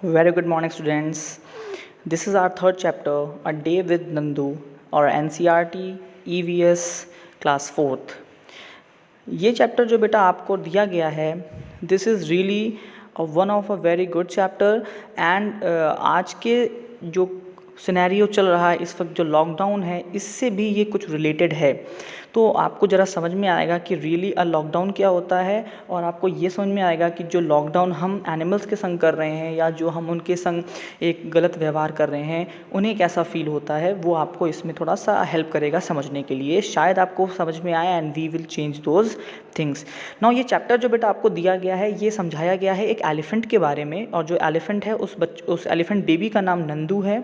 Very good morning, students. This is our third chapter, A Day with Nandu, or NCERT EVS class 4th. ये chapter जो बेटा आपको दिया गया है, this is really one of a very good chapter and आज के जो सिनेरियो चल रहा है इस वक्त, जो लॉकडाउन है, इससे भी ये कुछ रिलेटेड है। तो आपको ज़रा समझ में आएगा कि रियली लॉकडाउन क्या होता है, और आपको ये समझ में आएगा कि जो लॉकडाउन हम एनिमल्स के संग कर रहे हैं या जो हम उनके संग एक गलत व्यवहार कर रहे हैं, उन्हें कैसा फील होता है, वो आपको इसमें थोड़ा सा हेल्प करेगा समझने के लिए। शायद आपको समझ में आया and we will change those things. Now ये चैप्टर जो बेटा आपको दिया गया है, ये समझाया गया है एक एलिफेंट के बारे में, और जो एलिफेंट है उस एलिफेंट बेबी का नाम नंदू है।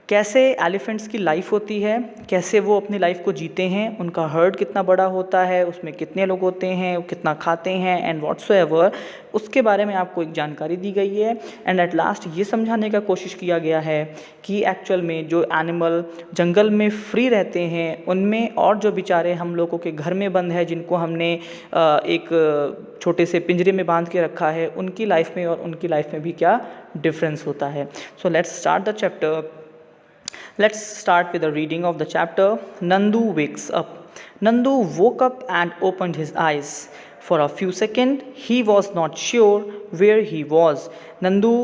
कैसे एलिफेंट्स की लाइफ होती है, कैसे वो अपनी लाइफ को जीते हैं, उनका हर्ड कितना बड़ा होता है, उसमें कितने लोग होते हैं, वो कितना खाते हैं एंड व्हाट्सोएवर, उसके बारे में आपको एक जानकारी दी गई है। एंड एट लास्ट ये समझाने का कोशिश किया गया है कि एक्चुअल में जो एनिमल जंगल में फ्री रहते हैं उनमें, और जो बेचारे हम लोगों के घर में बंद है, जिनको हमने एक छोटे से पिंजरे में बांध के रखा है, उनकी लाइफ में और उनकी लाइफ में भी क्या डिफरेंस होता है। So let's start the chapter. Let's start with the reading of the chapter. Nandu wakes up. Nandu woke up and opened his eyes. For a few seconds, he was not sure where he was. Nandu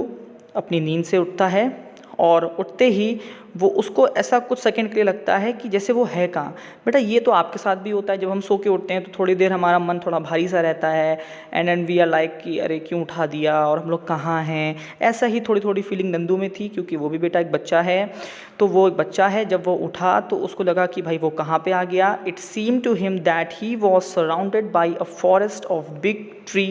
अपनी नींद से उठता है और उठते ही वो उसको ऐसा कुछ सेकंड के लिए लगता है कि जैसे वो है कहाँ। बेटा ये तो आपके साथ भी होता है, जब हम सो के उठते हैं तो थोड़ी देर हमारा मन थोड़ा भारी सा रहता है and and we are like कि अरे क्यों उठा दिया और हम लोग कहाँ हैं। ऐसा ही थोड़ी थोड़ी फीलिंग नंदू में थी, क्योंकि वो भी बेटा एक बच्चा है। तो वो एक बच्चा है, जब वो उठा तो उसको लगा कि भाई वो कहाँ पे आ गया। It seem to him that he was surrounded by a forest of big tree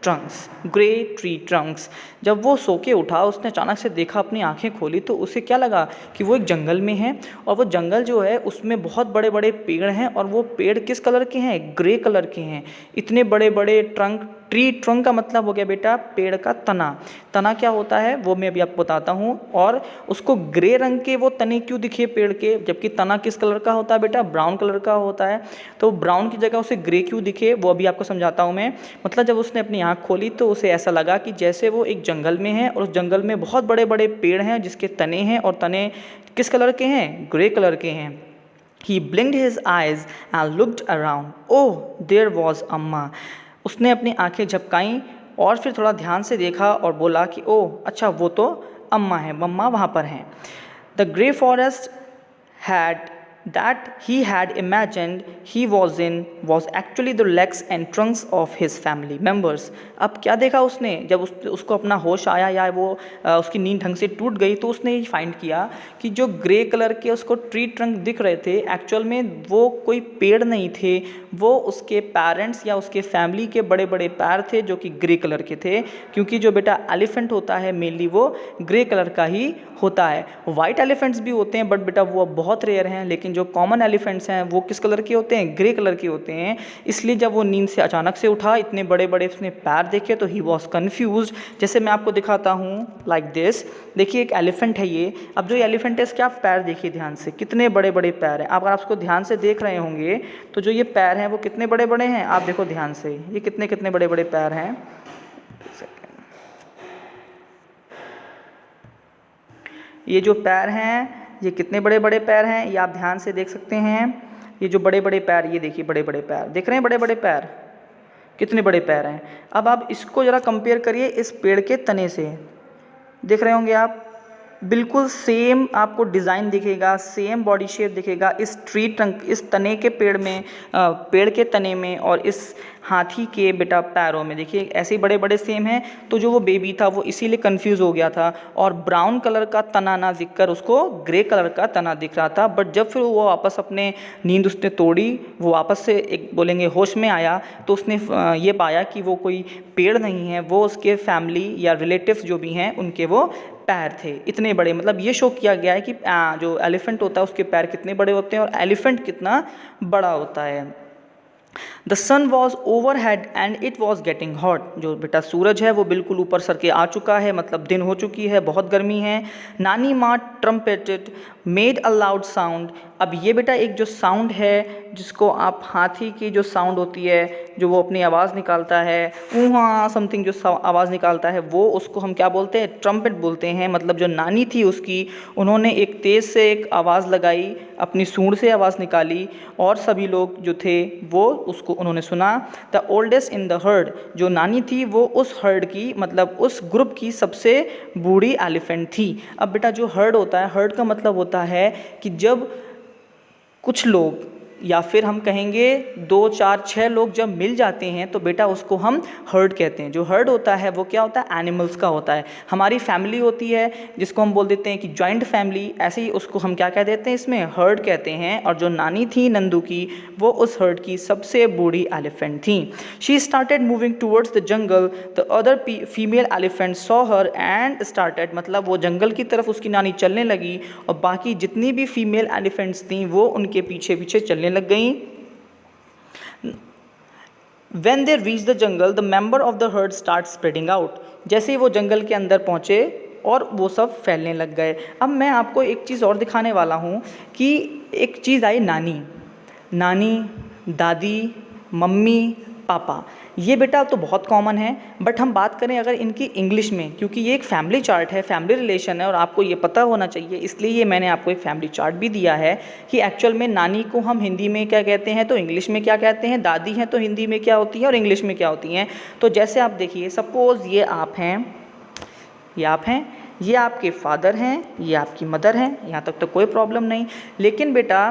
trunks, grey tree trunks. जब वो सो के उठा, उसने अचानक से देखा, अपनी आंखें खोली, तो उसे क्या लगा कि वो एक जंगल में है, और वो जंगल जो है उसमें बहुत बड़े बड़े पेड़ हैं, और वो पेड़ किस कलर के हैं, ग्रे कलर के हैं। इतने बड़े बड़े ट्रंक, ट्री ट्रंक का मतलब हो गया बेटा पेड़ का तना। तना क्या होता है वो मैं अभी आपको बताता हूँ। और उसको ग्रे रंग के वो तने क्यों दिखे पेड़ के, जबकि तना किस कलर का होता है बेटा, ब्राउन कलर का होता है। तो ब्राउन की जगह उसे ग्रे क्यों दिखे वो अभी आपको समझाता हूँ मैं। मतलब जब उसने अपनी आँख खोली तो उसे ऐसा लगा कि जैसे वो एक जंगल में है, और उस जंगल में बहुत बड़े बड़े पेड़ हैं जिसके तने हैं, और तने किस कलर के हैं, ग्रे कलर के हैं। He blinked his eyes and looked around. Oh, there was अम्मा. उसने अपनी आंखें झपकाईं और फिर थोड़ा ध्यान से देखा और बोला कि ओह अच्छा, वो तो अम्मा है, मम्मा वहाँ पर हैं। The grey forest had that he had imagined he was in was actually the legs and trunks of his family members. अब क्या देखा उसने, जब उसको अपना होश आया या वो उसकी नींद ढंग से टूट गई, तो उसने ये फाइंड किया कि जो ग्रे कलर के उसको ट्री ट्रंक दिख रहे थे, एक्चुअल में वो कोई पेड़ नहीं थे, वो उसके पेरेंट्स या उसके फैमिली के बड़े बड़े पैर थे जो कि ग्रे कलर के थे। क्योंकि जो बेटा एलिफेंट होता है मेनली वो ग्रे कलर का ही होता है। वाइट एलिफेंट्स भी होते हैं बट बेटा वो बहुत रेयर हैं, लेकिन जो कॉमन एलिफेंट्स हैं वो किस कलर के होते हैं, ग्रे कलर के होते हैं। इसलिए जब वो नींद से अचानक से उठा, इतने बड़े बड़े उसने पैर देखे तो ही वॉज कन्फ्यूज। जैसे मैं आपको दिखाता हूँ लाइक दिस, देखिए एक एलिफेंट है ये। अब जो ये एलिफेंट है इसके आप पैर देखिए ध्यान से, कितने बड़े बड़े पैर हैं। अगर आप उसको ध्यान से देख रहे होंगे तो जो ये पैर हैं वो कितने बड़े बड़े हैं, आप देखो ध्यान से, ये कितने कितने बड़े बड़े पैर हैं। ये जो पैर हैं ये कितने बड़े बड़े पैर हैं, ये आप ध्यान से देख सकते हैं। ये जो बड़े बड़े पैर, ये देखिए बड़े बड़े पैर, देख रहे हैं बड़े बड़े पैर, कितने बड़े पैर हैं। अब आप इसको ज़रा कंपेयर करिए इस पेड़ के तने से, देख रहे होंगे आप, बिल्कुल सेम आपको डिज़ाइन दिखेगा, सेम बॉडी शेप दिखेगा इस ट्री ट्रंक, इस तने के पेड़ में, पेड़ के तने में, और इस हाथी के बेटा पैरों में देखिए ऐसे ही बड़े बड़े सेम हैं। तो जो वो बेबी था वो इसीलिए कंफ्यूज हो गया था, और ब्राउन कलर का तना ना दिखकर उसको ग्रे कलर का तना दिख रहा था। बट जब फिर वो वापस अपने नींद उसने तोड़ी, वो वापस से एक बोलेंगे होश में आया, तो उसने ये पाया कि वो कोई पेड़ नहीं है, वो उसके फैमिली या रिलेटिव्स जो भी हैं उनके वो पैर थे, इतने बड़े। मतलब ये शो किया गया है कि जो एलिफेंट होता है उसके पैर कितने बड़े होते हैं और एलिफेंट कितना बड़ा होता है। The sun was overhead and it was getting hot. जो बेटा सूरज है वो बिल्कुल ऊपर सर के आ चुका है, मतलब दिन हो चुकी है, बहुत गर्मी है। नानी माँ ट्रम्पेटेड मेड अ लाउड साउंड, अब ये बेटा एक जो साउंड है जिसको आप हाथी की जो साउंड होती है जो वो अपनी आवाज़ निकालता है, ऊहाँ समथिंग जो आवाज़ निकालता है, वो उसको हम क्या बोलते हैं, ट्रम्पेट बोलते हैं। मतलब जो नानी थी उसकी, उन्होंने एक तेज़ से एक आवाज़ लगाई, अपनी सूंड से आवाज़ निकाली और सभी लोग जो थे वो उसको उन्होंने सुना। The oldest in the heard, जो नानी थी वो उस हर्ड की मतलब उस ग्रुप की सबसे बूढ़ी एलिफेंट थी। अब बेटा जो हर्ड होता है, हर्ड का मतलब होता है कि जब कुछ लोग या फिर हम कहेंगे 2, 4, 6 लोग जब मिल जाते हैं तो बेटा उसको हम हर्ड कहते हैं। जो हर्ड होता है वो क्या होता है, एनिमल्स का होता है। हमारी फैमिली होती है जिसको हम बोल देते हैं कि जॉइंट फैमिली, ऐसे ही उसको हम क्या कह देते हैं, इसमें हर्ड कहते हैं। और जो नानी थी नंदू की, वो उस हर्ड की सबसे बूढ़ी एलिफेंट थी। She started moving towards the jungle, the other female elephant saw her and started, मतलब वो जंगल की तरफ उसकी नानी चलने लगी और बाकी जितनी भी फीमेल एलिफेंट्स थी वो उनके पीछे पीछे चलने लग गई। When they reached the jungle, the member of the herd start spreading out. जैसे ही वो जंगल के अंदर पहुँचे और वो सब फैलने लग गए। अब मैं आपको एक चीज़ और दिखाने वाला हूँ कि एक चीज़ आई नानी, नानी, दादी, मम्मी, पापा। ये बेटा तो बहुत कॉमन है, बट हम बात करें अगर इनकी इंग्लिश में, क्योंकि ये एक फैमिली चार्ट है, फैमिली रिलेशन है और आपको ये पता होना चाहिए, इसलिए ये मैंने आपको एक फैमिली चार्ट भी दिया है कि एक्चुअल में नानी को हम हिंदी में क्या कहते हैं तो इंग्लिश में क्या कहते हैं, दादी हैं तो हिंदी में क्या होती है और इंग्लिश में क्या होती हैं। तो जैसे आप देखिए, सपोज़ ये आप हैं, ये आप हैं, ये आपके फादर हैं, ये आपकी मदर हैं, यहाँ तक तो कोई प्रॉब्लम नहीं। लेकिन बेटा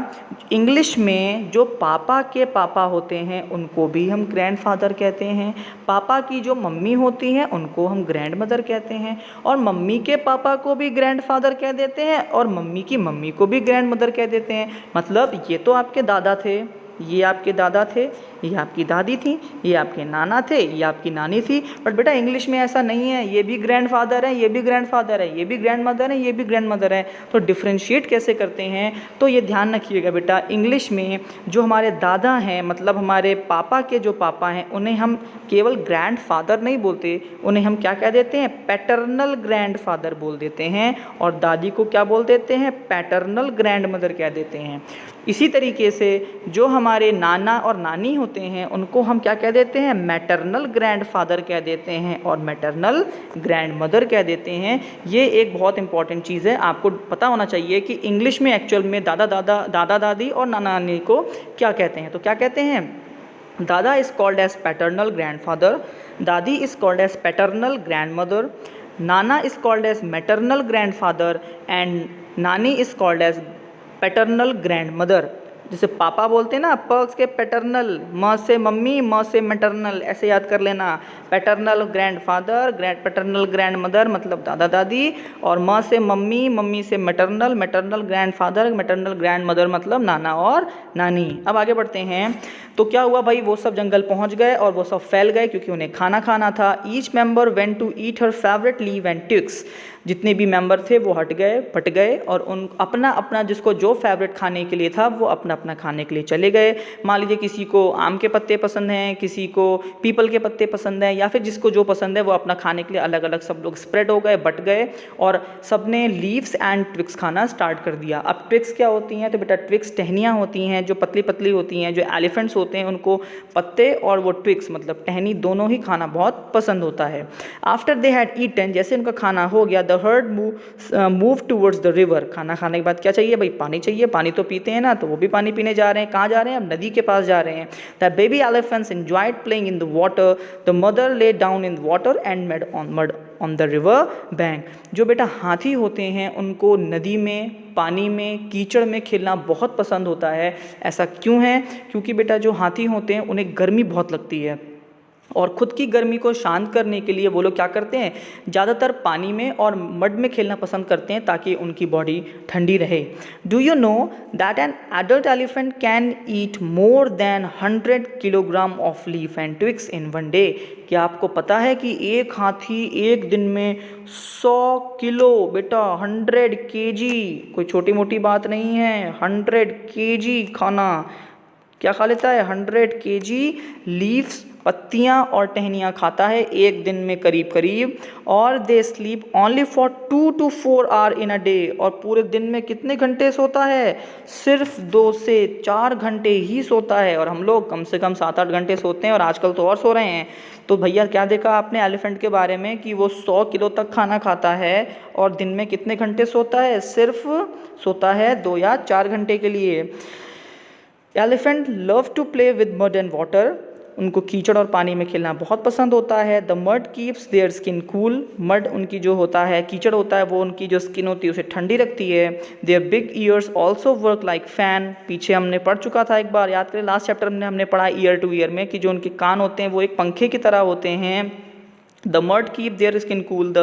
इंग्लिश में जो पापा के पापा होते हैं उनको भी हम ग्रैंडफादर कहते हैं, पापा की जो मम्मी होती हैं उनको हम ग्रैंड मदर कहते हैं, और मम्मी के पापा को भी ग्रैंडफादर कह देते हैं और मम्मी की मम्मी को भी ग्रैंड मदर कह देते हैं। मतलब ये तो आपके दादा थे, ये आपके दादा थे, ये आपकी दादी थी, ये आपके नाना थे, ये आपकी नानी थी। बट बेटा इंग्लिश में ऐसा नहीं है, ये भी ग्रैंडफादर है, ये भी ग्रैंडफादर है, ये भी ग्रैंड मदर है, ये भी ग्रैंड मदर है। तो डिफ्रेंशिएट कैसे करते हैं, तो ये ध्यान रखिएगा बेटा, इंग्लिश में जो हमारे दादा हैं, मतलब हमारे पापा के जो पापा हैं, उन्हें हम केवल ग्रैंडफादर नहीं बोलते, उन्हें हम क्या कह देते हैं, पैटर्नल ग्रैंडफादर बोल देते हैं। और दादी को क्या बोल देते हैं, पैटर्नल ग्रैंड मदर कह देते हैं। इसी तरीके से जो हमारे नाना और नानी होते हैं उनको हम क्या कह देते हैं, मैटरनल ग्रैंडफादर कह देते हैं और मैटरनल ग्रैंड मदर कह देते हैं। ये एक बहुत इंपॉर्टेंट चीज़ है, आपको पता होना चाहिए कि इंग्लिश में एक्चुअल में दादा दादी और नाना नानी को क्या कहते हैं। तो क्या कहते हैं, दादा is called as paternal grandfather, दादी is called as paternal grandmother, नाना is called as maternal grandfather and नानी is called as paternal grandmother. जैसे पापा बोलते हैं ना, प के पैटर्नल, म से मम्मी, म से मैटरनल, ऐसे याद कर लेना। Paternal grandfather, paternal grand mother मतलब दादा दादी, और म से मम्मी, मम्मी से maternal, maternal grandfather, maternal grand mother मतलब नाना और नानी। अब आगे बढ़ते हैं। तो क्या हुआ भाई, वो सब जंगल पहुंच गए और वो सब फैल गए क्योंकि उन्हें खाना खाना था। Each member went to eat her favourite leave and twigs. जितने भी मेंबर थे वो हट गए और उन अपना अपना जिसको जो फेवरेट खाने के लिए था वो अपना अपना खाने के लिए चले गए। मान लीजिए किसी को आम के पत्ते पसंद हैं, किसी को पीपल के पत्ते पसंद हैं, या फिर जिसको जो पसंद है वो अपना खाने के लिए अलग अलग सब लोग स्प्रेड हो गए, बट गए और सब ने लीव्स एंड ट्विग्स खाना स्टार्ट कर दिया। अब ट्विग्स क्या होती हैं, तो बेटा ट्विग्स टहनियाँ होती हैं जो पतली पतली होती हैं। जो एलिफेंट्स होते हैं उनको पत्ते और वो ट्विग्स मतलब टहनी दोनों ही खाना बहुत पसंद होता है। आफ्टर दे हैड ईटन, जैसे उनका खाना हो गया, the heard move towards the river. खाना खाने के बाद क्या चाहिए भाई, पानी चाहिए, पानी तो पीते हैं ना, तो वो भी पानी पीने जा रहे हैं। कहाँ जा रहे हैं, अब नदी के पास जा रहे हैं। The baby elephants enjoyed playing in the water, the mother lay down in water and made on the river bank. जो बेटा हाथी होते हैं उनको नदी में, पानी में, कीचड़ में खेलना बहुत पसंद होता है। ऐसा क्यों है, क्योंकि बेटा जो हाथी होते हैं उन्हें गर्मी बहुत लगती है और ख़ुद की गर्मी को शांत करने के लिए वो लोग क्या करते हैं, ज़्यादातर पानी में और मड में खेलना पसंद करते हैं ताकि उनकी बॉडी ठंडी रहे। Do you know that an adult elephant can eat more than 100 kilogram of leaf and twigs in one day. क्या आपको पता है कि एक हाथी एक दिन में 100 किलो, बेटा 100 केजी, कोई छोटी मोटी बात नहीं है, 100 केजी खाना क्या खा लेता है, 100 केजी लीव्स पत्तियाँ और टहनियाँ खाता है एक दिन में करीब करीब, और they sleep only for 2 to 4 hour in a day, और पूरे दिन में कितने घंटे सोता है, सिर्फ 2 से 4 घंटे ही सोता है। और हम लोग कम से कम 7-8 घंटे सोते हैं, और आजकल तो और सो रहे हैं। तो भैया क्या देखा आपने एलिफेंट के बारे में कि वो 100 किलो तक खाना खाता है और दिन में कितने घंटे सोता है, सिर्फ सोता है 2 या 4 घंटे के लिए। Elephant love to play with mud and water, उनको कीचड़ और पानी में खेलना बहुत पसंद होता है। The mud keeps their skin cool, mud उनकी जो होता है, कीचड़ होता है, वो उनकी जो स्किन होती है उसे ठंडी रखती है। Their big ears also work like fan, पीछे हमने पढ़ चुका था एक बार, याद करें लास्ट चैप्टर में हमने पढ़ा ईयर टू ईयर में कि जो उनके कान होते हैं वो एक पंखे की तरह होते हैं। The mud keep their skin cool.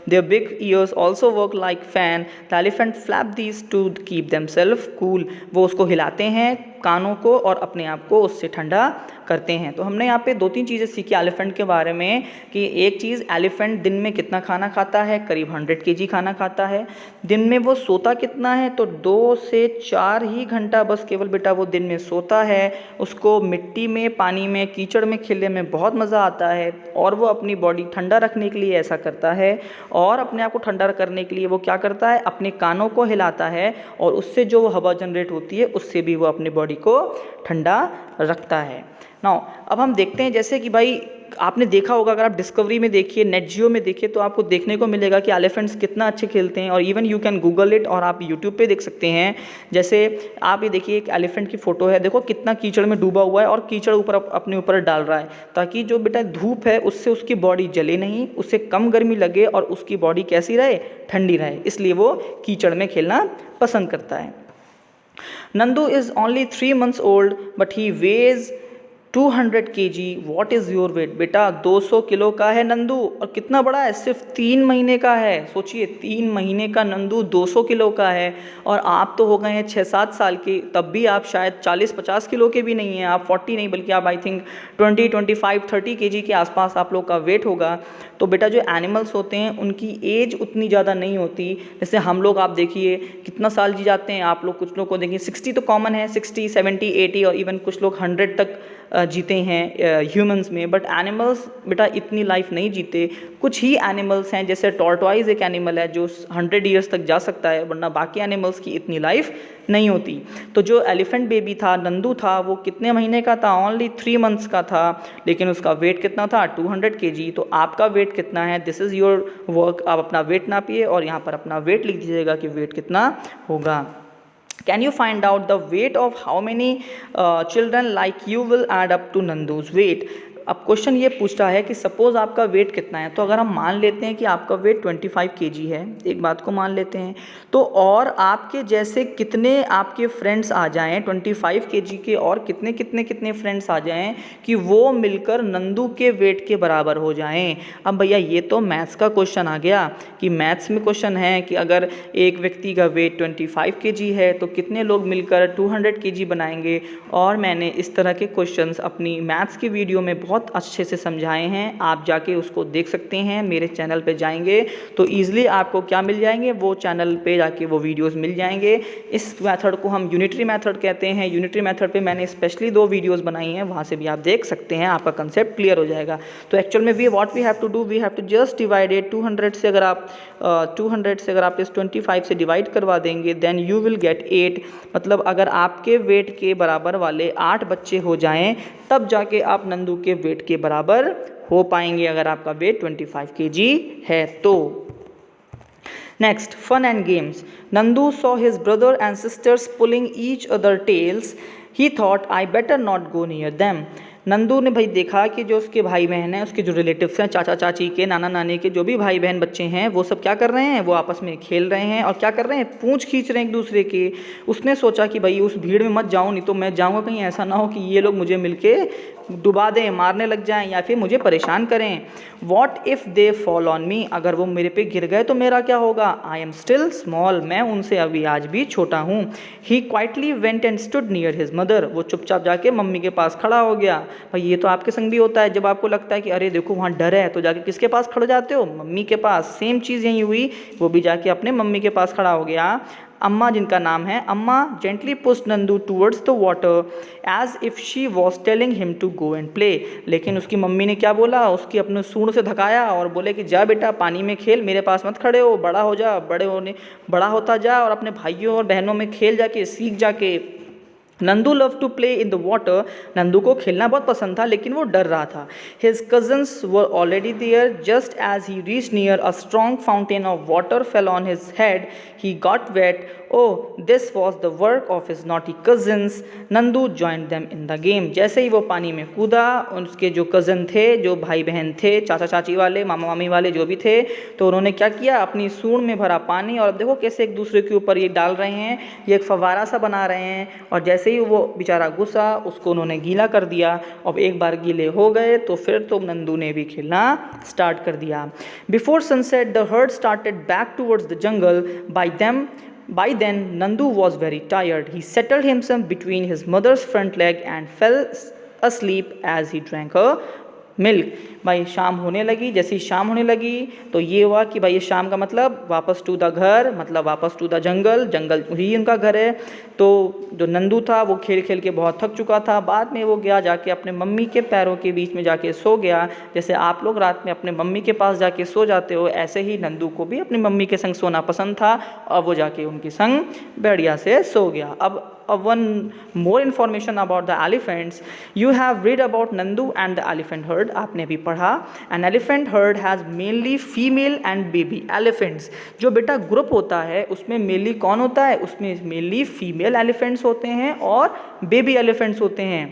Their big ears also work like fan. The elephant flap these to keep themselves cool. वो उसको हिलाते हैं कानों को और अपने आप को उससे ठंडा करते हैं। तो हमने यहाँ पे 2-3 चीज़ें सीखी एलिफेंट के बारे में कि एक चीज़, एलिफेंट दिन में कितना खाना खाता है, करीब 100 kg खाना खाता है। दिन में वो सोता कितना है, तो 2 से 4 ही घंटा बस केवल बेटा वो दिन में सोता है। उसको मिट्टी में, पानी में, कीचड़ में खेलने में बहुत मज़ा आता है, और वो अपनी बॉडी ठंडा रखने के लिए ऐसा करता है। और अपने आप को ठंडा करने के लिए वो क्या करता है, अपने कानों को हिलाता है, और उससे जो हवा जनरेट होती है उससे भी वो अपनी बॉडी को ठंडा रखता है। नाउ अब हम देखते हैं, जैसे कि भाई आपने देखा होगा, अगर आप डिस्कवरी में देखिए, नेट जियो में देखिए, तो आपको देखने को मिलेगा कि एलिफेंट्स कितना अच्छे खेलते हैं। और even you can Google it, और आप यूट्यूब पे देख सकते हैं। जैसे आप ये देखिए, एक एलिफेंट की फ़ोटो है, देखो कितना कीचड़ में डूबा हुआ है और कीचड़ ऊपर अपने ऊपर डाल रहा है, ताकि जो बेटा धूप है उससे उसकी बॉडी जले नहीं, उससे कम गर्मी लगे और उसकी बॉडी कैसी रहे, ठंडी रहे, इसलिए वो कीचड़ में खेलना पसंद करता है। Nandu is only 3 months old but he weighs 200 kg. What is your weight? बेटा 200 किलो का है नंदू, और कितना बड़ा है, सिर्फ 3 महीने का है। सोचिए 3 महीने का नंदू 200 किलो का है, और आप तो हो गए हैं 6-7 साल के, तब भी आप शायद 40-50 किलो के भी नहीं हैं, आप 40 नहीं बल्कि आप आई थिंक 20-25-30 kg के आसपास आप लोग का वेट होगा। तो बेटा जो एनिमल्स होते हैं उनकी एज उतनी ज़्यादा नहीं होती, जैसे हम लोग आप देखिए कितना साल जी जाते हैं, आप लोग कुछ लोग को देखिए 60 तो कॉमन है, 60, 70, 80 और इवन कुछ लोग 100 तक जीते हैं ह्यूमंस में। बट एनिमल्स बेटा इतनी लाइफ नहीं जीते। कुछ ही एनिमल्स हैं, जैसे टॉर्टोइज एक एनिमल है जो 100 ईयर्स तक जा सकता है, वरना बाकी एनिमल्स की इतनी लाइफ नहीं होती। तो जो एलिफेंट बेबी था, नंदू था, वो कितने महीने का था, ओनली 3 months का था, लेकिन उसका वेट कितना था, 200 kg। तो आपका वेट कितना है, दिस इज़ योर वर्क। आप अपना वेट नापिए और यहाँ पर अपना वेट लिख दीजिएगा कि वेट कितना होगा। Can you find out the weight of how many children like you will add up to Nandu's weight? अब क्वेश्चन ये पूछ रहा है कि सपोज़ आपका वेट कितना है, तो अगर हम मान लेते हैं कि आपका वेट 25 kg है, एक बात को मान लेते हैं, तो और आपके जैसे कितने आपके फ्रेंड्स आ जाएं 25 kg के, और कितने कितने कितने फ्रेंड्स आ जाएं कि वो मिलकर नंदू के वेट के बराबर हो जाएं। अब भैया ये तो मैथ्स का क्वेश्चन आ गया कि मैथ्स में क्वेश्चन है कि अगर एक व्यक्ति का वेट 25 kg है तो कितने लोग मिलकर 200 kg बनाएंगे। और मैंने इस तरह के क्वेश्चंस अपनी मैथ्स की वीडियो में बहुत अच्छे से समझाए हैं, आप जाके उसको देख सकते हैं। मेरे चैनल पे जाएंगे तो ईजिली आपको क्या मिल जाएंगे, वो चैनल पे जाके वो वीडियोस मिल जाएंगे। इस मेथड को हम यूनिटरी मेथड कहते हैं। यूनिटरी मेथड पे मैंने स्पेशली 2 वीडियोस बनाई हैं, वहाँ से भी आप देख सकते हैं, आपका कंसेप्ट क्लियर हो जाएगा। तो एक्चुअल में what we have to do, we have to just divide it 200 से। अगर आप इस 25 से डिवाइड करवा देंगे, देन यू विल गेट 8। मतलब अगर आपके वेट के बराबर वाले 8 बच्चे हो जाएं, तब जाके आप नंदू के वेट के बराबर हो पाएंगे, अगर आपका वेट 25 kg है तो। Next, fun and games. Nandu saw his brother and sisters pulling each other tails, he thought I better not go near them. Nandu ने भाई देखा कि जो उसके भाई बहन हैं, उसके जो रिलेटिव्स हैं, चाचा चाची के, नाना नानी के जो भी भाई बहन बच्चे हैं, वो सब क्या कर रहे हैं, वो आपस में खेल रहे हैं और क्या कर रहे हैं, पूंछ खींच रहे हैं एक दूसरे की। उसने सोचा कि भाई उस भीड़ में मत जाऊँ, नहीं तो मैं जाऊँगा कहीं ऐसा ना हो कि ये लोग मुझे मिलके डुबा दें, मारने लग जाएं या फिर मुझे परेशान करें। What if they fall on me, अगर वो मेरे पे गिर गए तो मेरा क्या होगा। आई एम स्टिल स्मॉल, मैं उनसे अभी आज भी छोटा हूँ। He quietly went and stood near his mother, वो चुपचाप जाके मम्मी के पास खड़ा हो गया। भाई ये तो आपके संग भी होता है, जब आपको लगता है कि अरे देखो वहाँ डर है, तो जाके किसके पास खड़े जाते हो, मम्मी के पास। सेम चीज़ यही हुई, वो भी जाके अपने मम्मी के पास खड़ा हो गया। अम्मा जिनका नाम है, Amma gently pushed Nandu towards the water as if she was telling him to go and play. लेकिन उसकी मम्मी ने क्या बोला, उसकी अपने सूंड से धकाया और बोले कि जा बेटा पानी में खेल, मेरे पास मत खड़े हो, बड़ा हो जा, बड़ा होता जा और अपने भाइयों और बहनों में खेल जाके, सीख जाके। Nandu love to play in the water. Nandu को खेलना बहुत पसंद था लेकिन वो डर रहा था। His cousins were already there. Just as he reach near a strong fountain of water fell on his head. He got wet. Oh this was the work of his naughty cousins. Nandu joined them in the game. जैसे ही वो पानी में कूदा, उसके जो cousin थे, जो भाई बहन थे, चाचा चाची वाले, मामा मामी वाले जो भी थे, तो उन्होंने क्या किया, अपनी सूंड में भरा पानी और देखो कैसे एक दूसरे के ऊपर ये डाल रहे हैं, ये एक फव्वारा सा बना रहे हैं। और जैसे ही वो बेचारा घुसा, उसको उन्होंने गीला कर दिया। अब एक बार गीले हो गए तो फिर तो नंदू ने भी खेलना स्टार्ट कर दिया। Before sunset the heard started back towards the jungle. By then, Nandu was very tired. He settled himself between his mother's front leg and fell asleep as he drank her milk. भाई शाम होने लगी, जैसे ही शाम होने लगी तो ये हुआ कि भाई ये शाम का मतलब वापस टू द घर, मतलब वापस टू द जंगल, जंगल ही उनका घर है। तो जो नंदू था वो खेल खेल के बहुत थक चुका था। बाद में वो गया जाके अपने मम्मी के पैरों के बीच में जाके सो गया। जैसे आप लोग रात में अपने मम्मी के पास जाके सो जाते हो, ऐसे ही नंदू को भी अपनी मम्मी के संग सोना पसंद था और वो जाके उनके संग बढ़िया से सो गया। अब one more information about the elephants. You have read about Nandu and the elephant herd. आपने भी पढ़ा। An elephant herd has mainly female and baby elephants. जो बेटा ग्रुप होता है उसमें मेनली कौन होता है, उसमें मेनली फीमेल एलिफेंट्स होते हैं और बेबी एलिफेंट्स होते हैं।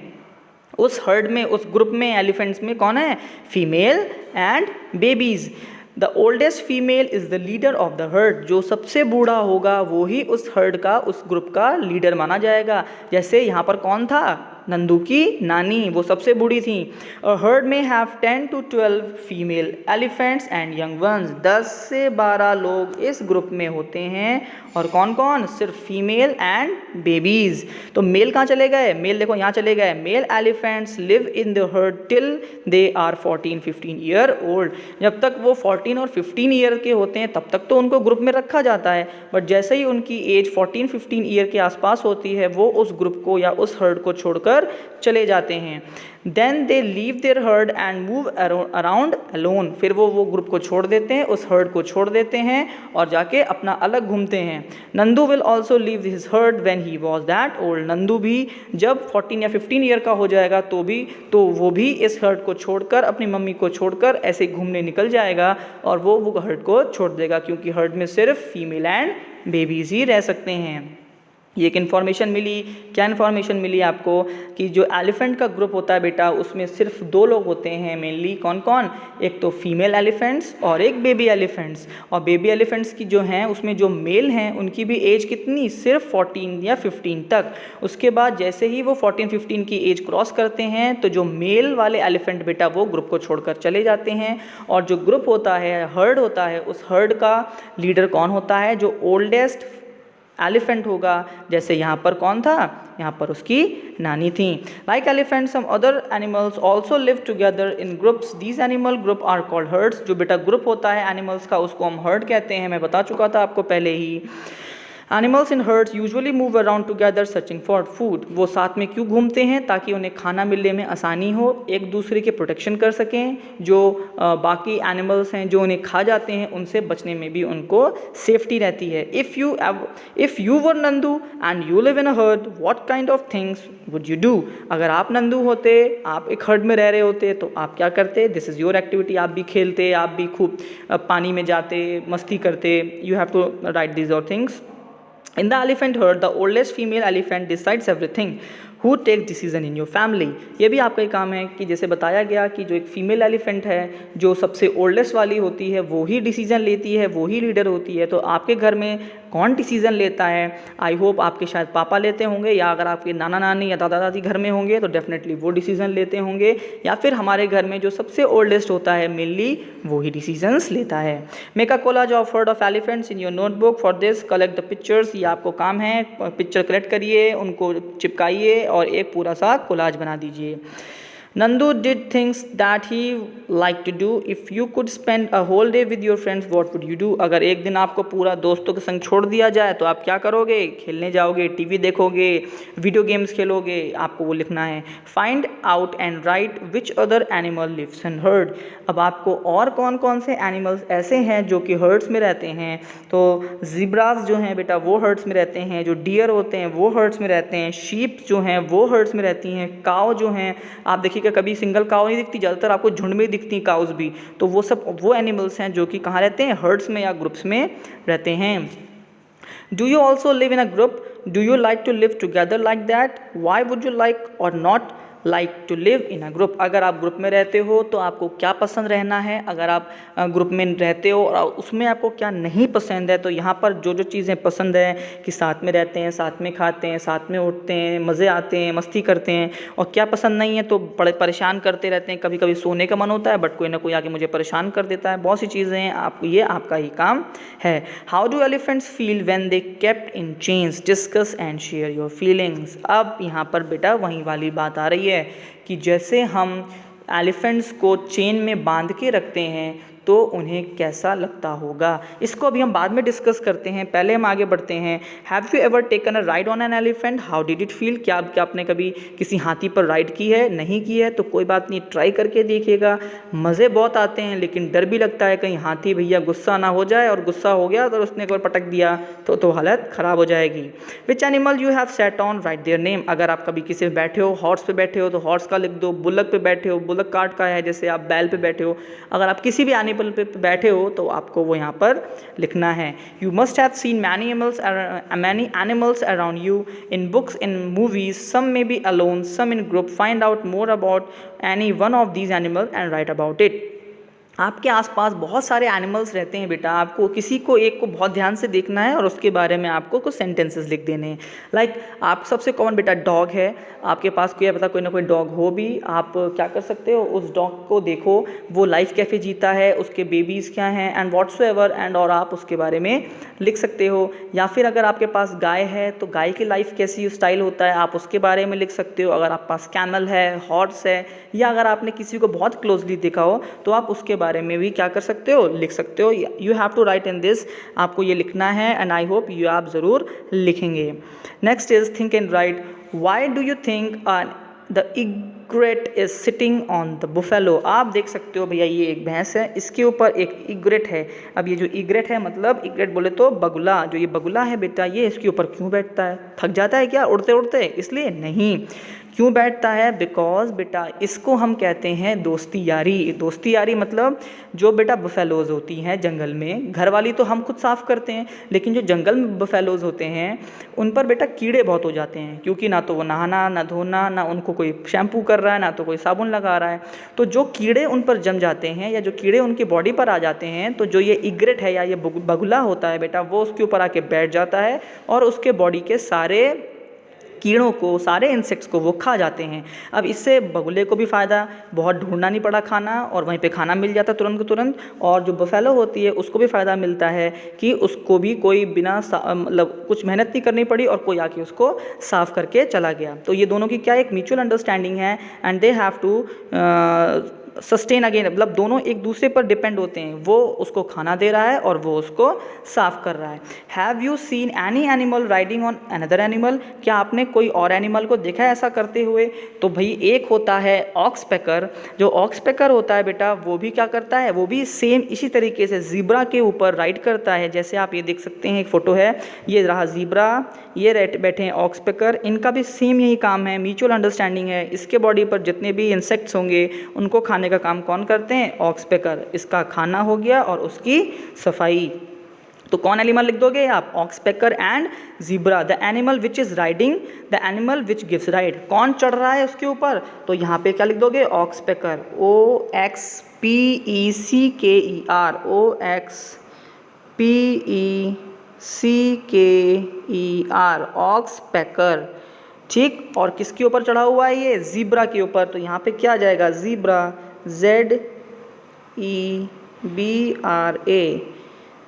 उस हर्ड में, उस ग्रुप में एलिफेंट्स में कौन है, female and babies. The oldest female is the leader of the heard. जो सबसे बूढ़ा होगा वो ही उस हर्ड का, उस ग्रुप का लीडर माना जाएगा। जैसे यहाँ पर कौन था, नंदू की नानी, वो सबसे बूढ़ी थी। अ हर्ड में have 10 to 12 female elephants and young ones. 10 से 12 लोग इस ग्रुप में होते हैं और कौन कौन, सिर्फ फीमेल एंड बेबीज। तो मेल कहाँ चले गए, मेल देखो यहाँ चले गए। Male elephants live in the herd till they are 14-15 year old. जब तक वो 14 और 15 ईयर के होते हैं तब तक तो उनको ग्रुप में रखा जाता है, बट जैसे ही उनकी एज 14-15 ईयर के आसपास होती है वो उस ग्रुप को या उस हर्ड को छोड़कर चले जाते हैं। Then they leave their herd and move around alone. फिर वो ग्रुप को छोड़ देते हैं, उस हर्ड को छोड़ देते हैं और जाके अपना अलग घूमते हैं। Nandu will also leave his heard when he was that old. Nandu भी जब 14 या 15 ईयर का हो जाएगा तो वो भी इस हर्ड को छोड़कर, अपनी मम्मी को छोड़कर ऐसे घूमने निकल जाएगा और वो हर्ड को छोड़ देगा, क्योंकि हर्ड में सिर्फ फीमेल एंड बेबीज ही रह सकते हैं। ये एक इन्फॉर्मेशन मिली। क्या इन्फॉर्मेशन मिली आपको, कि जो एलिफेंट का ग्रुप होता है बेटा उसमें सिर्फ 2 लोग होते हैं मेनली। कौन कौन, एक तो फीमेल एलिफेंट्स और एक बेबी एलिफेंट्स। और बेबी एलिफेंट्स की जो हैं उसमें जो मेल हैं उनकी भी एज कितनी, सिर्फ 14 या 15 तक। उसके बाद जैसे ही वो 14-15 की एज क्रॉस करते हैं तो जो मेल वाले एलिफेंट बेटा वो ग्रुप को छोड़कर चले जाते हैं। और जो ग्रुप होता है, हर्ड होता है, उस हर्ड का लीडर कौन होता है, जो ओल्डेस्ट एलिफेंट होगा। जैसे यहाँ पर कौन था, यहाँ पर उसकी नानी थी। Like elephant some other animals also live together in groups. These animal group are called herds. जो बेटा ग्रुप होता है एनिमल्स का उसको हम हर्ड कहते हैं, मैं बता चुका था आपको पहले ही। Animals in herds usually move around together searching for food. वो साथ में क्यों घूमते हैं, ताकि उन्हें खाना मिलने में आसानी हो, एक दूसरे के प्रोटेक्शन कर सकें। जो बाकी एनिमल्स हैं जो उन्हें खा जाते हैं उनसे बचने में भी उनको सेफ्टी रहती है। If you were Nandu and you live in a herd, what kind of things would you do. अगर आप नंदू होते, आप एक हर्ड में रह रहे होते तो आप क्या करते, दिस इज़ योर एक्टिविटी। आप भी खेलते, आप भी खूब पानी में जाते, मस्ती करते। You have to write these और things. In the elephant herd, the oldest female elephant decides everything. Who takes decision in your family? ये भी आपका ही काम है कि जैसे बताया गया कि जो एक फीमेल एलिफेंट है, जो सबसे ओल्डेस्ट वाली होती है, वो ही डिसीजन लेती है, वो ही लीडर होती है। तो आपके घर में कौन डिसीजन लेता है? आई होप आपके शायद पापा लेते होंगे, या अगर आपके नाना नानी या दादा दादी घर में होंगे तो डेफिनेटली वो डिसीजन लेते होंगे, या फिर हमारे घर में जो सबसे ओल्डेस्ट होता है मेनली वो ही डिसीजंस लेता है। Make a collage of heard of elephants in your notebook. For this collect the pictures. ये आपको काम है, पिक्चर कलेक्ट करिए, उनको चिपकाइए और एक पूरा सा कोलाज बना दीजिए। Nandu did things that he liked to do. If you could spend a whole day with your friends, what would you do? अगर एक दिन आपको पूरा दोस्तों के संग छोड़ दिया जाए तो आप क्या करोगे? खेलने जाओगे, टीवी देखोगे, वीडियो गेम्स खेलोगे, आपको वो लिखना है. Find out and write which other animal lives in herd. अब आपको और कौन कौन से एनिमल्स ऐसे हैं जो कि हर्ड्स में रहते हैं. तो ज़ीब्रास जो हैं बेटा वो हर्ड्स में रहते हैं, जो डियर होते हैं वो हर्ड्स में रहते हैं, शीप जो हैं वो हर्ड्स में रहती हैं, काव जो हैं आप देखिएगा कभी सिंगल काव नहीं दिखती, ज़्यादातर आपको झुंड में दिखती काउस भी. तो वो सब वो एनिमल्स हैं जो कि कहाँ रहते हैं? हर्ड्स में या ग्रुप्स में रहते हैं. Do you also live in a group? Do you like to live together like that? Why would you like or not like to live in a group? अगर आप ग्रुप में रहते हो तो आपको क्या पसंद रहना है, अगर आप ग्रुप में रहते हो और उसमें आपको क्या नहीं पसंद है. तो यहाँ पर जो जो चीज़ें पसंद है कि साथ में रहते हैं, साथ में खाते हैं, साथ में उठते हैं, मज़े आते हैं, मस्ती करते हैं, और क्या पसंद नहीं है तो बड़े परेशान करते रहते हैं. कभी कभी सोने का मन होता है बट कोई ना कोई आके मुझे परेशान कर देता है. बहुत सी चीज़ें हैं, आप ये आपका ही काम है. How do elephants feel when they kept in chains? Discuss and share your feelings. अब यहाँ पर बेटा वही वाली बात आ रही है कि जैसे हम एलिफेंट्स को चेन में बांध के रखते हैं तो उन्हें कैसा लगता होगा. इसको अभी हम बाद में डिस्कस करते हैं, पहले हम आगे बढ़ते हैं. Have you ever taken a ride on an elephant? How did it feel? क्या आपने कभी किसी हाथी पर राइड की है? नहीं की है तो कोई बात नहीं, ट्राई करके देखिएगा. मज़े बहुत आते हैं लेकिन डर भी लगता है कहीं हाथी भैया गुस्सा ना हो जाए, और गुस्सा हो गया तो उसने एक बार पटक दिया तो हालत ख़राब हो जाएगी. Which animal you have set on? Right their name. अगर आप कभी किसी पे बैठे हो, हॉर्स पे बैठे हो तो हॉर्स का लिख दो. बुलक पे बैठे हो, बुलक कार्ट का है, जैसे आप बैल पे बैठे हो. अगर आप किसी भी एनिमल पे बैठे हो तो आपको वो यहाँ पर लिखना है. You must have seen many animals around you in books, in movies. Some may be alone, some in group. Find out more about any one of these animal and write about it. आपके आसपास बहुत सारे animals रहते हैं बेटा, आपको किसी को एक को बहुत ध्यान से देखना है और उसके बारे में आपको कुछ सेंटेंसेस लिख देने हैं. लाइक आप सबसे कॉमन बेटा डॉग है, आपके पास कोई पता कोई ना कोई डॉग हो भी, आप क्या कर सकते हो उस डॉग को देखो, वो लाइफ कैफे जीता है, उसके बेबीज़ क्या हैं एंड व्हाट्सएवर एंड, और आप उसके बारे में लिख सकते हो. या फिर अगर आपके पास गाय है तो गाय की लाइफ कैसी स्टाइल होता है आप उसके बारे में लिख सकते हो. अगर आपके पास कैमल है, हॉर्स है, या अगर आपने किसी को बहुत क्लोजली देखा हो तो आप उसके बारे में भी क्या कर सकते हो, लिख सकते हो. You have to write in this, आपको ये लिखना है एंड आई होप यू आप ज़रूर लिखेंगे. Next is think and right. Why do you think the egret is sitting on the buffalo? आप देख सकते हो भैया ये एक भैंस है, इसके ऊपर एक इग्रेट है. अब ये जो इग्रेट है मतलब इग्रेट बोले तो बगुला, जो ये बगुला है बेटा ये इसके ऊपर क्यों बैठता है? थक जाता है क्या उड़ते उड़ते? इसलिए नहीं. क्यों बैठता है? बिकॉज बेटा इसको हम कहते हैं दोस्ती यारी. दोस्ती यारी मतलब जो बेटा बफेलोज होती हैं जंगल में, घर वाली तो हम खुद साफ़ करते हैं, लेकिन जो जंगल में बफेलोज होते हैं उन पर बेटा कीड़े बहुत हो जाते हैं, क्योंकि ना तो वो नहाना ना धोना, ना उनको कोई शैम्पू कर रहा है, ना तो कोई साबुन लगा रहा है. तो जो कीड़े उन पर जम जाते हैं या जो कीड़े उनकी बॉडी पर आ जाते हैं, तो जो ये इग्रेट है या ये बगुला होता है बेटा वो उसके ऊपर आके बैठ जाता है और उसके बॉडी के सारे कीड़ों को, सारे इंसेक्ट्स को वो खा जाते हैं. अब इससे बगुले को भी फ़ायदा, बहुत ढूंढना नहीं पड़ा खाना और वहीं पे खाना मिल जाता तुरंत को तुरंत, और जो बफेलो होती है उसको भी फ़ायदा मिलता है कि उसको भी कोई बिना मतलब कुछ मेहनत नहीं करनी पड़ी और कोई आके उसको साफ़ करके चला गया. तो ये दोनों की क्या एक म्यूचुअल अंडरस्टैंडिंग है and they have to sustain again, मतलब दोनों एक दूसरे पर डिपेंड होते हैं. वो उसको खाना दे रहा है और वो उसको साफ़ कर रहा है. Have you seen any animal riding on another animal? क्या आपने कोई और एनिमल को देखा है ऐसा करते हुए? तो भाई एक होता है ऑक्सपेकर. जो ऑक्सपेकर होता है बेटा वो भी क्या करता है, वो भी सेम इसी तरीके से ज़ीब्रा के ऊपर राइड करता है. जैसे आप ये देख सकते हैं एक फ़ोटो है, ये रहा ज़ीब्रा, ये बैठे हैं ऑक्सपेकर. इनका भी सेम यही काम है, म्यूचुअल अंडरस्टैंडिंग है. इसके बॉडी पर जितने भी इंसेक्ट्स होंगे उनको खाने का काम कौन करते हैं? ऑक्सपेकर. इसका खाना हो गया और उसकी सफाई. तो कौन एनिमल लिख दोगे आप? Oxpecker and zebra. The animal which is riding, the animal which gives ride. कौन चढ़ रहा है उसके ऊपर? तो यहाँ पे क्या लिख दोगे? ऑक्सपेकर. OXPECKER. OXPECKER. ऑक्सपेकर. ठीक. और किसके ऊपर चढ़ा हुआ है ये? ज़ीब्रा के ऊपर. तो यहाँ पे क्या आ जाएगा? Zebra. ZEBRA.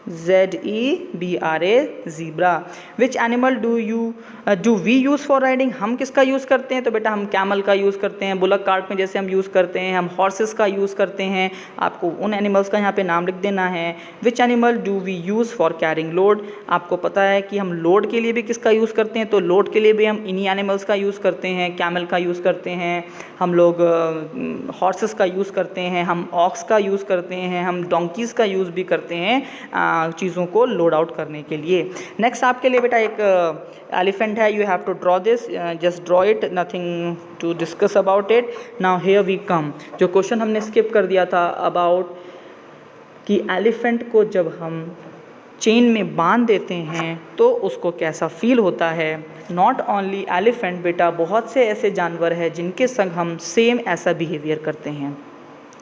ZEBRA zebra. Which animal do we use for riding, हम किसका यूज़ करते हैं? तो बेटा हम कैमल का यूज़ करते हैं, बुलक कार्ट में जैसे हम यूज़ करते हैं, हम हॉर्सेस का यूज़ करते हैं। आपको उन एनिमल्स का यहाँ पे नाम लिख देना है। Which animal do we use for carrying load, आपको पता है कि हम लोड के लिए भी किसका यूज़ करते हैं, तो लोड के लिए भी हम इन्हीं एनिमल्स का यूज़ करते हैं, कैमल का यूज़ करते हैं, हम लोग हॉर्सेस का यूज़ करते हैं, हम ऑक्स का यूज़ करते हैं, हम डोंकीज़ का यूज़ भी करते हैं चीज़ों को लोड आउट करने के लिए। नेक्स्ट आपके लिए बेटा एक एलिफेंट है, you have to draw this, just draw it, nothing to discuss about it. Now here we come, जो क्वेश्चन हमने स्किप कर दिया था अबाउट कि एलिफेंट को जब हम चेन में बांध देते हैं तो उसको कैसा फील होता है। नॉट ओनली एलिफेंट बेटा, बहुत से ऐसे जानवर हैं जिनके संग हम सेम ऐसा बिहेवियर करते हैं।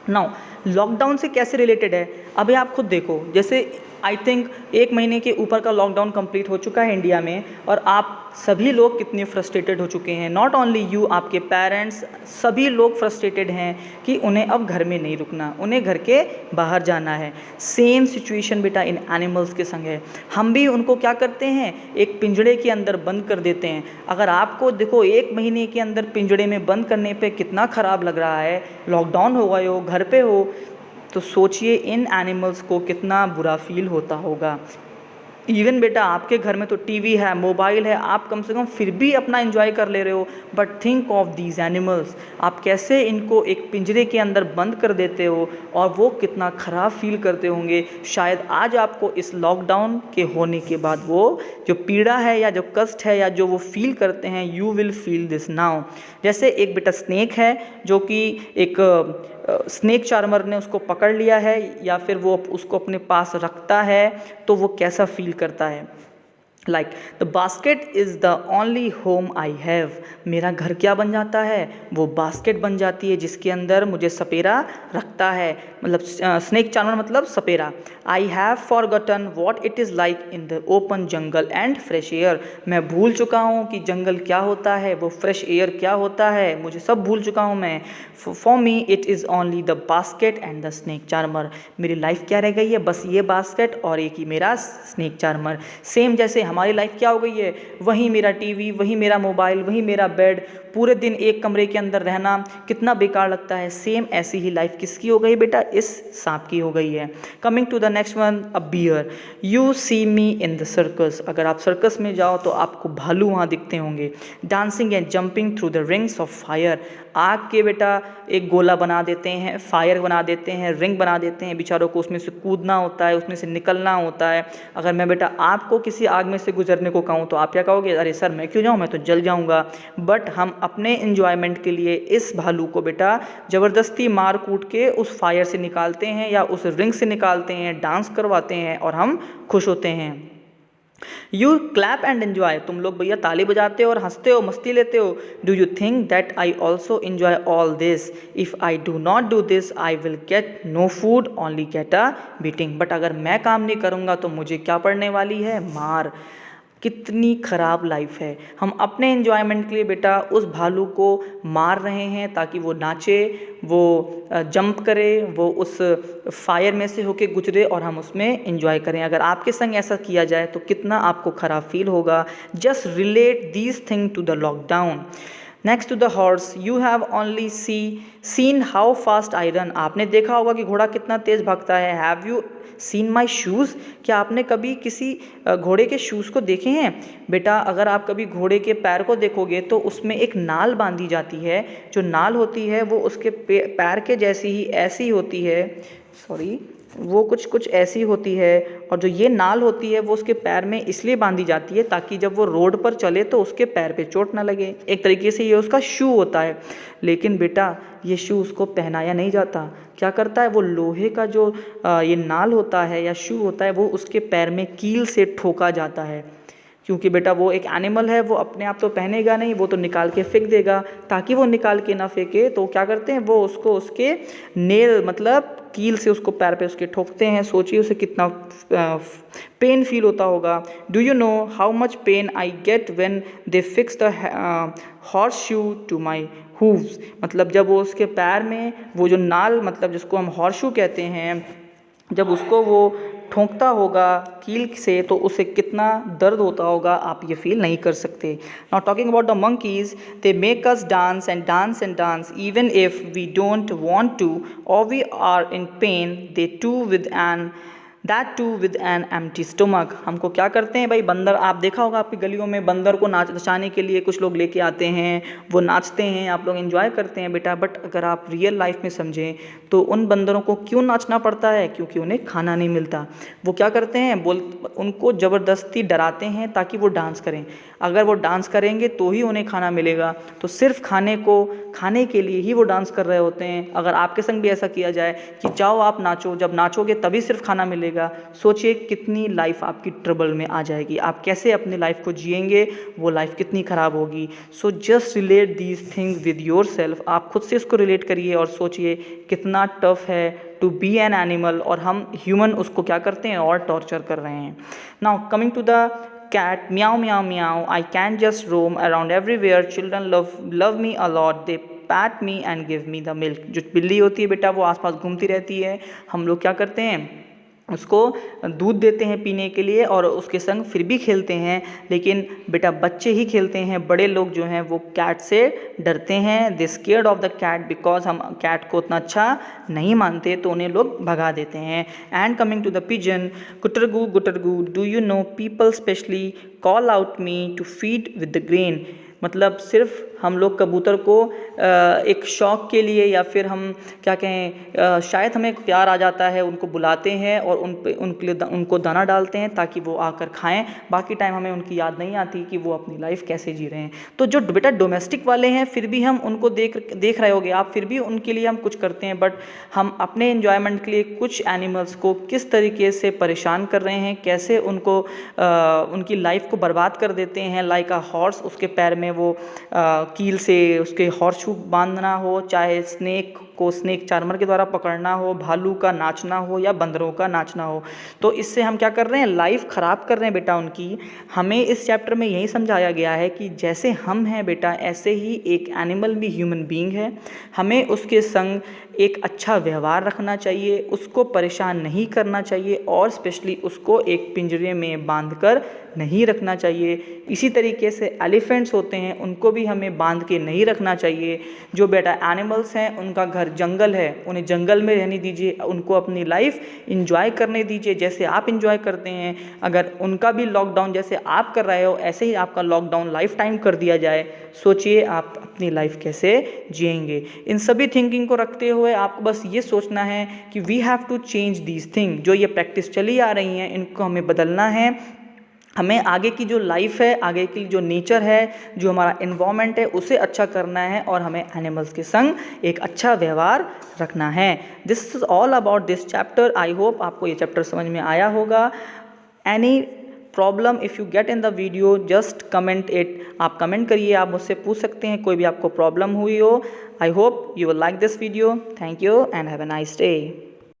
नाउ लॉकडाउन से कैसे रिलेटेड है, अभी आप खुद देखो, जैसे आई थिंक 1 महीने के ऊपर का लॉकडाउन कंप्लीट हो चुका है इंडिया में, और आप सभी लोग कितने फ्रस्ट्रेटेड हो चुके हैं। नॉट ओनली यू, आपके पेरेंट्स, सभी लोग फ्रस्ट्रेटेड हैं कि उन्हें अब घर में नहीं रुकना, उन्हें घर के बाहर जाना है। सेम सिचुएशन बेटा इन एनिमल्स के संग है। हम भी उनको क्या करते हैं, एक पिंजड़े के अंदर बंद कर देते हैं। अगर आपको देखो 1 महीने के अंदर पिंजड़े में बंद करने पे कितना ख़राब लग रहा है, लॉकडाउन हो गए हो, घर पे हो, तो सोचिए इन एनिमल्स को कितना बुरा फील होता होगा। इवन बेटा आपके घर में तो टीवी है, मोबाइल है, आप कम से कम फिर भी अपना एंजॉय कर ले रहे हो, but think of these animals, आप कैसे इनको एक पिंजरे के अंदर बंद कर देते हो और वो कितना ख़राब फील करते होंगे। शायद आज आपको इस लॉकडाउन के होने के बाद वो जो पीड़ा है या जो कष्ट है या जो वो फील करते हैं, you will feel this now. जैसे एक बेटा स्नेक है जो कि एक स्नेक चार्मर ने उसको पकड़ लिया है या फिर वो उसको अपने पास रखता है, तो वो कैसा फील करता है। Like the basket is the only home I have, मेरा घर क्या बन जाता है, वो बास्केट बन जाती है जिसके अंदर मुझे सपेरा रखता है, मतलब स्नेक चार्मर मतलब सपेरा। I have forgotten what it is like in the open jungle and fresh air, मैं भूल चुका हूँ कि जंगल क्या होता है, वो फ्रेश एयर क्या होता है, मुझे सब भूल चुका हूँ मैं। For me it is only the basket and the snake charmer, मेरी लाइफ क्या रह गई है, बस ये बास्केट और एक ही मेरा स्नेक चार्मर। सेम जैसे हमारी लाइफ क्या हो गई है, वही मेरा टीवी, वही मेरा मोबाइल, वही मेरा बेड, पूरे दिन एक कमरे के अंदर रहना कितना बेकार लगता है। सेम ऐसी ही लाइफ किसकी हो गई बेटा, इस सांप की हो गई है। Coming to the next one, a bear, you see me in the circus, अगर आप सर्कस में जाओ तो आपको भालू वहाँ दिखते होंगे। Dancing and jumping through the rings of fire, आग के बेटा एक गोला बना देते हैं, फायर बना देते हैं, रिंग बना देते हैं, बेचारों को उसमें से कूदना होता है, उसमें से निकलना होता है। अगर मैं बेटा आपको किसी आग में से गुजरने को कहूँ तो आप क्या कहोगे, अरे सर मैं क्यों जाऊँ, मैं तो जल जाऊँगा। बट हम अपने एंजॉयमेंट के लिए इस भालू को बेटा ज़बरदस्ती मार कूट के उस फायर से निकालते हैं या उस रिंग से निकालते हैं, डांस करवाते हैं और हम खुश होते हैं। यू क्लैप एंड एन्जॉय, तुम लोग भैया ताली बजाते हो और हंसते हो, मस्ती लेते हो। Do you think that I also enjoy all this, if I do not do this I will get no food only get a beating, but अगर मैं काम नहीं करूँगा तो मुझे क्या पड़ने वाली है, मार। कितनी ख़राब लाइफ है। हम अपने एंजॉयमेंट के लिए बेटा उस भालू को मार रहे हैं ताकि वो नाचे, वो जंप करे, वो उस फायर में से होके गुजरे और हम उसमें एंजॉय करें। अगर आपके संग ऐसा किया जाए तो कितना आपको ख़राब फील होगा। Just relate these thing to the lockdown. Next to the horse, you have only seen how fast I run, आपने देखा होगा कि घोड़ा कितना तेज़ भागता है। Have you seen my shoes, क्या आपने कभी किसी घोड़े के शूज़ को देखे हैं। बेटा अगर आप कभी घोड़े के पैर को देखोगे तो उसमें एक नाल बांधी जाती है, जो नाल होती है वो उसके पैर के जैसी ही ऐसी होती है, सॉरी वो कुछ ऐसी होती है, और जो ये नाल होती है वो उसके पैर में इसलिए बांधी जाती है ताकि जब वो रोड पर चले तो उसके पैर पे चोट ना लगे। एक तरीके से ये उसका शू होता है। लेकिन बेटा ये शू उसको पहनाया नहीं जाता, क्या करता है वो लोहे का जो ये नाल होता है या शू होता है वो उसके पैर में कील से ठोका जाता है, क्योंकि बेटा वो एक एनिमल है, वो अपने आप तो पहनेगा नहीं, वो तो निकाल के फेंक देगा। ताकि वो निकाल के ना फेंके तो क्या करते हैं वो उसको उसके नेल मतलब कील से उसको पैर पे उसके ठोकते हैं। सोचिए उसे कितना पेन फील होता होगा। Do you know how much pain I get when they fix the horse shoe to my hooves, मतलब जब वो उसके पैर में वो जो नाल मतलब जिसको हम हॉर्स शू कहते हैं, जब उसको वो ठोंकता होगा कील से तो उसे कितना दर्द होता होगा आप ये फील नहीं कर सकते। Now talking about the monkeys, they make us dance and dance and dance even if we don't want to or we are in pain, they too with an that too with an empty stomach. हमको क्या करते हैं भाई, बंदर, आप देखा होगा आपकी गलियों में बंदर को नचाने के लिए कुछ लोग लेके आते हैं, वो नाचते हैं, आप लोग एंजॉय करते हैं बेटा। बट अगर आप रियल लाइफ में समझें तो उन बंदरों को क्यों नाचना पड़ता है, क्योंकि उन्हें खाना नहीं मिलता। वो क्या करते हैं, उनको ज़बरदस्ती डराते हैं ताकि वो डांस करें। अगर वो डांस करेंगे तो ही उन्हें खाना मिलेगा, तो सिर्फ खाने के लिए ही वो डांस कर रहे होते हैं। अगर आपके संग भी ऐसा किया जाए कि जाओ आप नाचो, जब नाचोगे तभी सिर्फ खाना मिलेगा, सोचिए कितनी लाइफ आपकी ट्रबल में आ जाएगी, आप कैसे अपनी लाइफ को जिएंगे, वो लाइफ कितनी ख़राब होगी। So just relate these things with your self. आप खुद से इसको रिलेट करिए और सोचिए कितना टफ है टू बी एन एनिमल, और हम ह्यूमन उसको क्या करते हैं और टॉर्चर कर रहे हैं। Now coming to the cat, meow meow meow, I can just roam around everywhere, children love me a lot, they pat me and give me the milk। जो बिल्ली होती है बेटा वो आसपास घूमती रहती है, हम लोग क्या करते हैं, उसको दूध देते हैं पीने के लिए और उसके संग फिर भी खेलते हैं। लेकिन बेटा बच्चे ही खेलते हैं, बड़े लोग जो हैं वो कैट से डरते हैं। They scared of the cat because हम कैट को उतना अच्छा नहीं मानते तो उन्हें लोग भगा देते हैं। And coming to the pigeon, गुटरगू do you know people specially call out me to feed with the grain. मतलब सिर्फ हम लोग कबूतर को एक शौक़ के लिए या फिर हम क्या कहें, शायद हमें प्यार आ जाता है, उनको बुलाते हैं और उनको दाना डालते हैं ताकि वो आकर खाएं। बाकी टाइम हमें उनकी याद नहीं आती कि वो अपनी लाइफ कैसे जी रहे हैं। तो जो बेटा डोमेस्टिक वाले हैं फिर भी हम उनको देख रहे होगे आप, फिर भी उनके लिए हम कुछ करते हैं। बट हम अपने एन्जॉयमेंट के लिए कुछ एनिमल्स को किस तरीके से परेशान कर रहे हैं, कैसे उनको उनकी लाइफ को बर्बाद कर देते हैं। लाइक अ हॉर्स, उसके पैर में वो कील से उसके हॉर्सशू बांधना हो, चाहे स्नेक को स्नेक चार्मर के द्वारा पकड़ना हो, भालू का नाचना हो या बंदरों का नाचना हो, तो इससे हम क्या कर रहे हैं, लाइफ ख़राब कर रहे हैं बेटा उनकी। हमें इस चैप्टर में यही समझाया गया है कि जैसे हम हैं बेटा ऐसे ही एक एनिमल भी ह्यूमन बीइंग है, हमें उसके संग एक अच्छा व्यवहार रखना चाहिए, उसको परेशान नहीं करना चाहिए और स्पेशली उसको एक पिंजरे में बांधकर नहीं रखना चाहिए। इसी तरीके से एलिफेंट्स होते हैं, उनको भी हमें बांध के नहीं रखना चाहिए। जो बेटा एनिमल्स हैं उनका घर जंगल है, उन्हें जंगल में रहने दीजिए, उनको अपनी लाइफ इंजॉय करने दीजिए जैसे आप इंजॉय करते हैं। अगर उनका भी लॉकडाउन जैसे आप कर रहे हो ऐसे ही आपका लॉकडाउन लाइफ टाइम कर दिया जाए, सोचिए आप अपनी लाइफ कैसे जिएंगे। इन सभी थिंकिंग को रखते हुए आपको बस ये सोचना है कि we have to change these thing. जो ये प्रैक्टिस चली आ रही हैं इनको हमें बदलना है। हमें आगे की जो लाइफ है, आगे की जो नेचर है, जो हमारा एनवायरनमेंट है उसे अच्छा करना है और हमें एनिमल्स के संग एक अच्छा व्यवहार रखना है। This is all about this chapter. I hope आपको ये चैप्टर समझ में आया होगा। Any problem if you get in the video just comment it. आप कमेंट करिए, आप मुझसे पूछ सकते हैं कोई भी आपको प्रॉब्लम हुई हो। I hope you will like this video. Thank you and have a nice day.